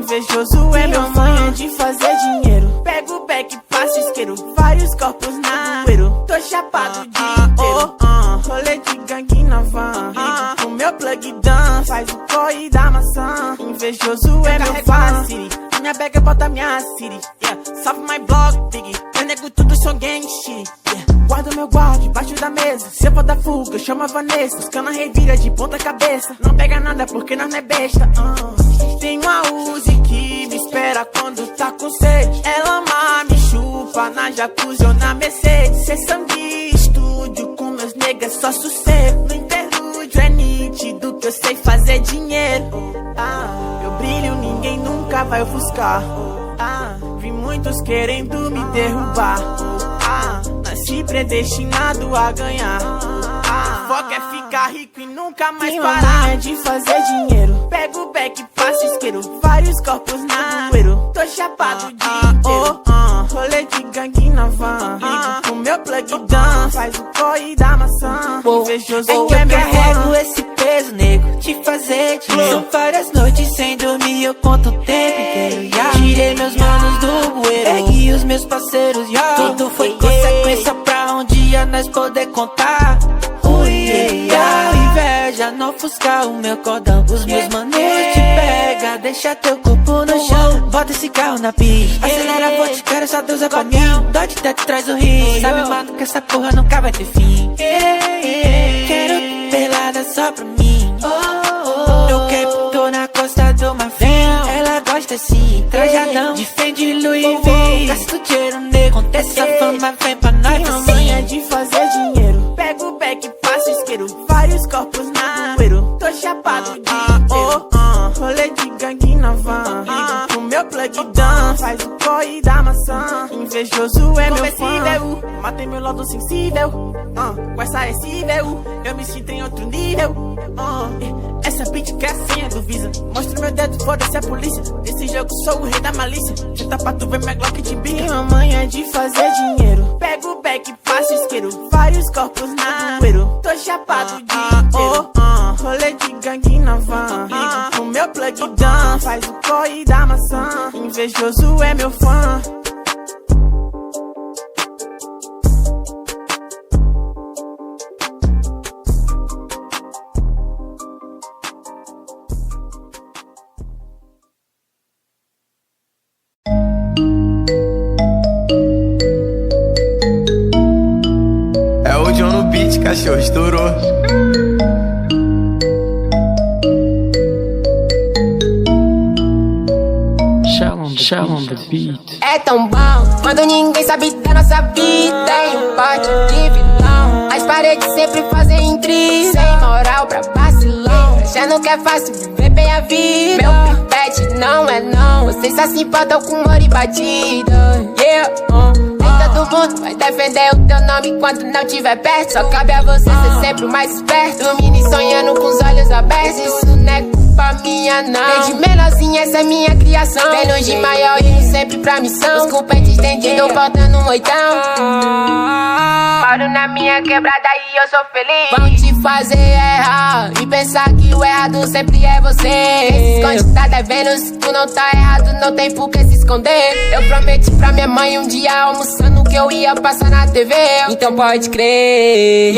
Invejoso é meu manha de fazer dinheiro. Pego o back, passo isqueiro, vários corpos na bueiro. Tô chapado o dia inteiro. Rolê de gangue na van. O meu plug dan faz o corre da maçã. Invejoso é meu fã. Minha bag bota minha city. Salve my block, big. Eu nego tudo, sou gang shit. Guardo meu guarda debaixo da mesa. Se eu for dar fuga, eu chamo a Vanessa. Buscando a revira de ponta cabeça. Não pega nada porque nós não é besta. Tem uma Uzi que me espera quando tá com sede. Ela ama, me chupa na jacuzzi ou na Mercedes. Sessão de estúdio com meus negas, só sossego. No interlúdio é nítido que eu sei fazer dinheiro. Eu brilho, ninguém nunca vai ofuscar. Vi muitos querendo me derrubar. Nasci predestinado a ganhar. Foca é ficar rico e nunca mais parar de fazer dinheiro. Pego o back, passo isqueiro, vários corpos na bueiro. Tô chapado o dia inteiro. Rolê de gangue na van. O meu plug dan faz o corre da maçã. Invejoso é meu carrego esse peso, nego, de fazer dinheiro. São várias noites sem dormir, eu conto o tempo inteiro. Tirei meus manos do bueiro, peguei os meus parceiros, tudo foi consequência pra um dia nós poder contar. Inveja não ofuscar o meu cordão. Os meus manos te pega, deixa teu corpo no chão. Bota esse carro na pista, acelera, vou te quero, só Deus é pra mim. Dói de teto, traz o rio. Sabe, mano, que essa porra nunca vai ter fim. Quero pelada só pra mim. Eu quero, tô na costa do Marfim. Ela gosta assim, trajadão, defende Louis V. Gasto dinheiro, nego, acontece a fama, vem pra nós assim. Manha de fazer dinheiro. Pego o back, passo isqueiro, vários corpos na bueiro. Tô chapado o dia inteiro. Rolê de gangue na van. O meu plug dan faz o corre da maçã. Invejoso é meu fã. Matei meu lado sensível. Com essa excível, eu me sinto em outro nível. Essa bitch quer a senha do Visa. Mostra meu dedo, foda-se a polícia. Nesse jogo sou o rei da malícia. Tenta pra tu ver minha Glock de bica. Tem uma manha de fazer dinheiro. Pego o back, passo isqueiro, vários corpos na bueiro. Tô chapado o dia inteiro. Rolê de gangue na van. O meu plug dan faz o corre da maçã. Invejoso é meu fã. É o John no beat, cachorro, estourou. Shawn the beat. É tão bom quando ninguém sabe da nossa vida. Tem um pote de vilão, as paredes sempre fazem intriga. Sem moral pra vacilão, já não quer fácil viver bem a vida. Meu pipete não é não, vocês só se importam com humor e batida. Todo mundo vai defender o teu nome quando não tiver perto. Só cabe a você ser sempre o mais esperto. Dormindo e sonhando com os olhos abertos. Isso não é culpa minha não. Desde menorzinha essa é minha criação. Bem longe maior indo sempre pra missão. Os culpetes estendidos faltando um oitão. Moro na minha quebrada e eu sou feliz. Vão te fazer errar e pensar que o errado sempre é você. Quem se esconde tá devendo. Se tu não tá errado não tem por que se esconder. Eu prometi pra minha mãe um dia almoçando que eu ia passar na TV. Então pode crer.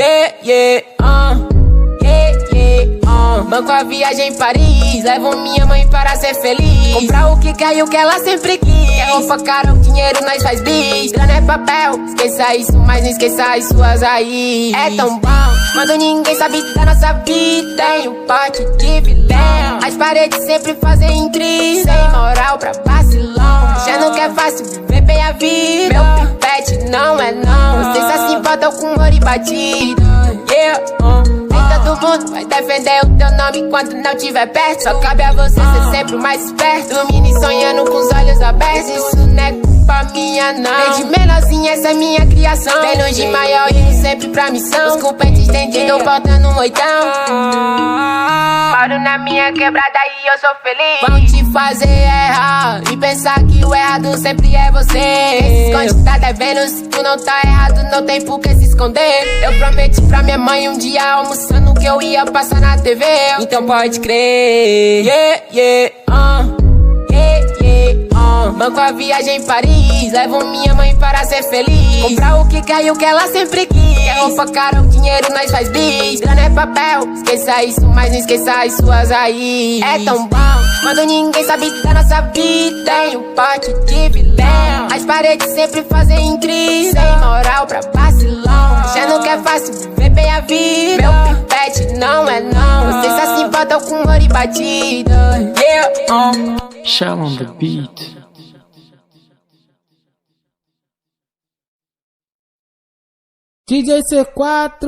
Banco a viagem em Paris, levo minha mãe para ser feliz. Comprar o que quer e o que ela sempre quis. É roupa cara, o dinheiro nós faz bis. Grana é papel, esqueça isso, mas não esqueça as suas aí. É tão bom quando ninguém sabe da nossa vida. Tem um pote de vilão, as paredes sempre fazem intriga. Sem moral pra vacilão, já não quer fácil viver bem a vida. Meu pipete não é não, vocês só se importam com humor e batida. Todo mundo vai defender o teu nome quando não tiver perto. Só cabe a você ser sempre o mais esperto. Dormindo e sonhando com os olhos abertos. Isso não é culpa minha não. Desde menorzinha essa é minha criação. Bem longe maior indo sempre pra missão. Os culpetes estendidos faltando um oitão. Moro na minha quebrada e eu sou feliz. Vão te fazer errar e pensar que o errado sempre é você. Quem se esconde tá devendo. Se tu não tá errado não tem por que se esconder. Eu prometi pra minha mãe um dia almoçando que eu ia passar na TV. Então pode crer. banco a viagem em Paris, levo minha mãe para ser feliz. Comprar o que quer e o que ela sempre quis. Quer roupa cara, o dinheiro nós faz bis. Grana é papel, esqueça isso, mas não esqueça as suas aí. É tão bom, quando ninguém sabe da nossa vida. Tem um pote de vilão, as paredes sempre fazem crise. Sem moral pra vacilão, já não quer fácil viver bem a vida. Meu pipete não é não, vocês só se importam com humor e batida. Yeah, Shell on the beat. DJ C4.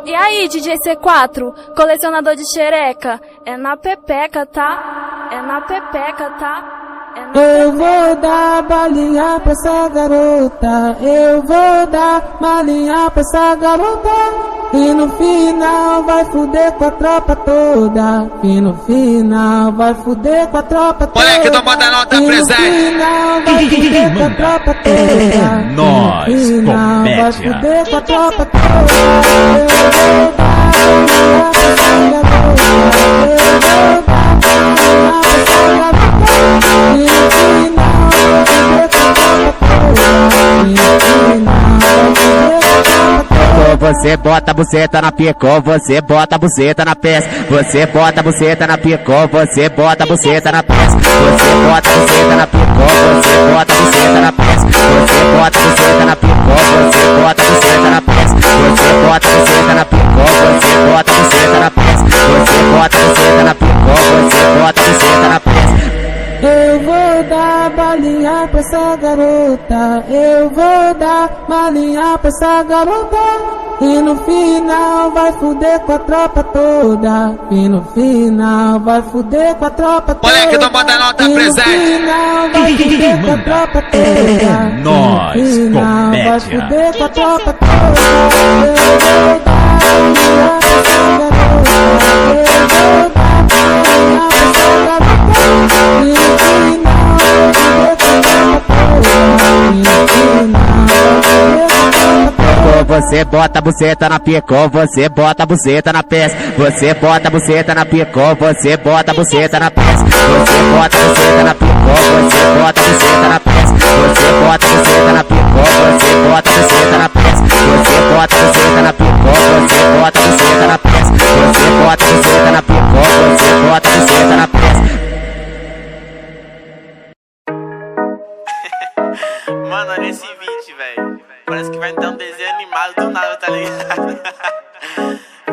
E aí, DJ C4, colecionador de xereca, é na pepeca, tá? É na pepeca, tá? Eu vou dar balinha pra essa garota. Eu vou dar balinha pra essa garota. E no final vai fuder com a tropa toda. E no final vai fuder com a tropa toda. Moleque do Bota Nota presente. E no final vai fuder com a tropa toda. Nós, e no final vai comédia. fuder com a tropa toda. Eu vou dar balinha pra essa garota. Eu vou dar balinha pra essa garota. E no final vai fuder com a tropa toda. E no final vai fuder com a tropa toda. Você bota a buceta na pica, você bota a buceta na peça. Você bota a buceta na pica, você bota a buceta na peça. Você bota a buceta na pica, você bota a buceta na peça. Você bota a buceta na pica, você bota a buceta na peça. Você bota a buceta na pica, você bota a buceta na peça. Você bota a buceta na pica, você bota a buceta na peça. Eu vou dar balinha pra essa garota. Eu vou dar balinha pra essa garota. E no final vai fuder com a tropa toda. E no final vai fuder com a tropa toda. Moleque do Bota Nota presente. E no final vai fuder com a tropa toda. Nós, E no final vai comédia. fuder com a tropa toda. Eu vou dar balinha pra essa garota. Eu vou dar balinha pra essa garota. E no final vai fuder com a tropa toda. E no final vai fuder com a tropa toda. Você bota a buceta na pica, você bota a buceta na peça. Você bota a buceta na pica, você bota a buceta na peça. Você bota a buceta na pica, você bota a buceta na peça. Você bota a buceta na pica, você bota a buceta na peça. Você bota a buceta na pica, você bota a buceta na peça. Você bota a buceta na pica, você bota a buceta na peça. Mano, olha esse beat, velho. Parece que vai ter um desenho animado do nada, tá ligado?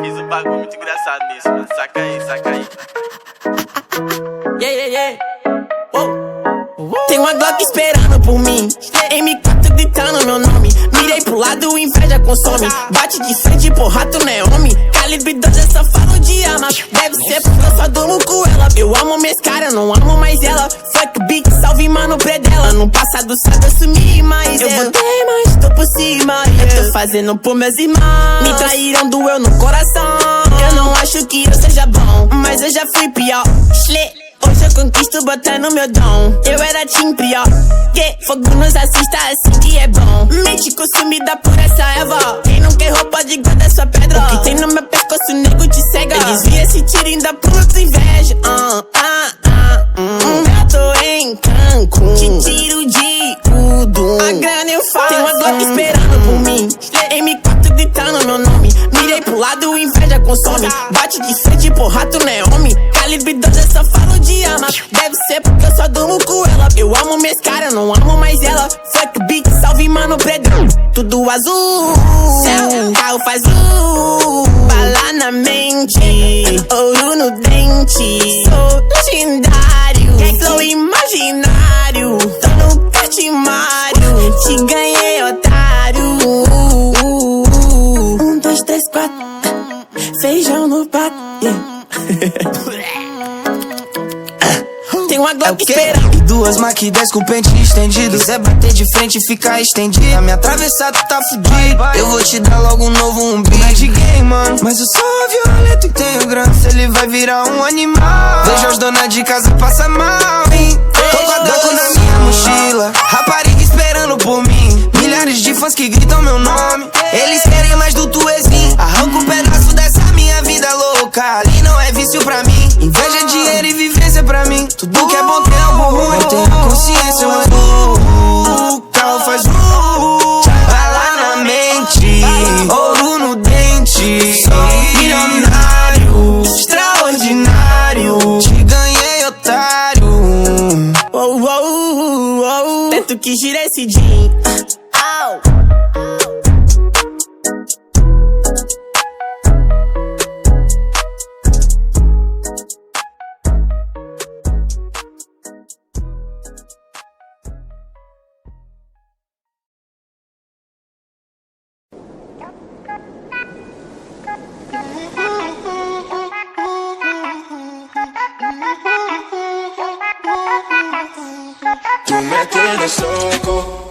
Fiz um bagulho muito engraçado nisso, mano. Saca aí, saca aí. Yeah, yeah, yeah. Tem uma Glock esperando por mim, M4 gritando meu nome. Mirei pro lado, inveja consome. Bate de frente, porra, tu não é homem. Calibre 12, eu só falo de arma. Deve ser porque eu só durmo com ela. Eu amo minhas caras, não amo mais ela. Fuck big, salve mano predela. No passado sabe eu sumi, mas eu voltei, mas tô por cima. Eu tô fazendo por meus irmãos. Me traíram, doeu no coração. Eu não acho que eu seja bom, mas eu já fui pior. Hoje eu conquisto botando meu dom. Eu era team pior. Que fogo nos assista assim que é bom. Mente consumida por essa erva. Quem não quer roupa de guarda sua pedra. O que tem no meu pescoço, nego te cega. Eu desvia esse tiro e ainda pulo tua inveja. Eu tô em Cancún, te tiro de tudo. A grana eu faço. Tem uma Glock esperando por mim, M4 gritando meu nome. Mirei pro lado, inveja consome. Bate de frente, porra, tu não é homem. Calibre 12, eu só falo de arma. Deve ser porque eu só durmo com ela. Eu amo minhas caras, não amo mais ela. Fuck big, salve mano predão. Tudo azul, céu, carro faz bala na mente, ouro no dente. Sou legendário, flow imaginário. Tô no catimário, te ganhei, otário. 1, 2, 3, 4, feijão no prato. Tem uma Glock esperando. E duas Mac 10 com o pente estendido. Quiser bater de frente e ficar estendido. A me atravessar tu tá fudido. Eu vou te dar logo um novo umbigo. Não é de game, mano, mas eu sou violento e tenho grana. Se ele vai virar um animal. Vejo as donas de casa passar mal, hein? Tô com a Draco na minha mochila. Rapariga esperando por mim. Milhares de fãs que gritam meu nome. Eles querem mais do tuezinho. Arranca um pedaço dessa minha vida louca. Ali não é vício pra mim. Inveja, dinheiro e vivência pra mim. Tudo que é bom tem algo ruim. Eu tenho jeito que gira esse jean. Au. Tu metendo soco.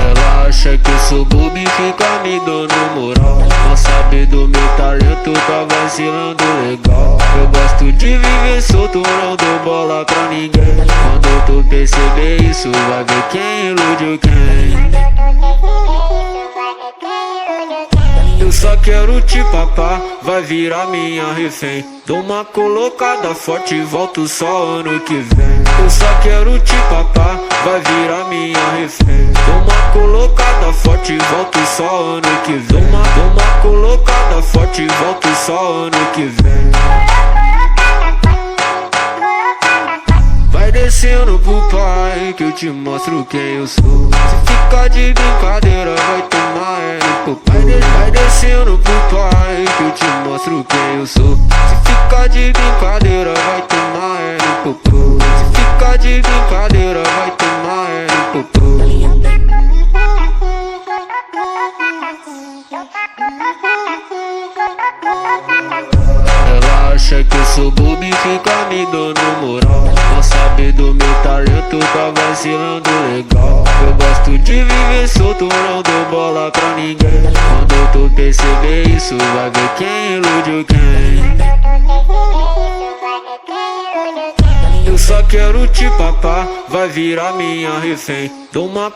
Ela acha que eu sou bobo e fica me dando moral. Não sabe do meu talento, tá vacilando legal. Eu gosto de viver solto, não dou bola pra ninguém. Quando tu perceber isso, vai ver quem iludiu quem. Eu só quero te papar, vai virar minha refém. Dou uma colocada forte e volto só ano que vem. Eu só quero te papar, vai virar minha refém. Dou uma colocada forte e volto só ano que vem. Dou uma colocada forte e volto só ano que vem. Vai descendo pro pai que eu te mostro quem eu sou. Se ficar de brincadeira vai tomar no pai. Vai descendo pro pai que eu te mostro quem eu sou. Se ficar de brincadeira vai tomar no popô. Se ficar de brincadeira vai tomar no popô. Ela acha que eu sou bobo e fica me dando moral. Não sabe do meu talento, tá vacilando legal. Eu gosto de viver solto, não dou bola pra ninguém. Quando tu perceber isso, vai ver quem iludiu quem. Eu só quero te papar, vai virar minha refém. Dou uma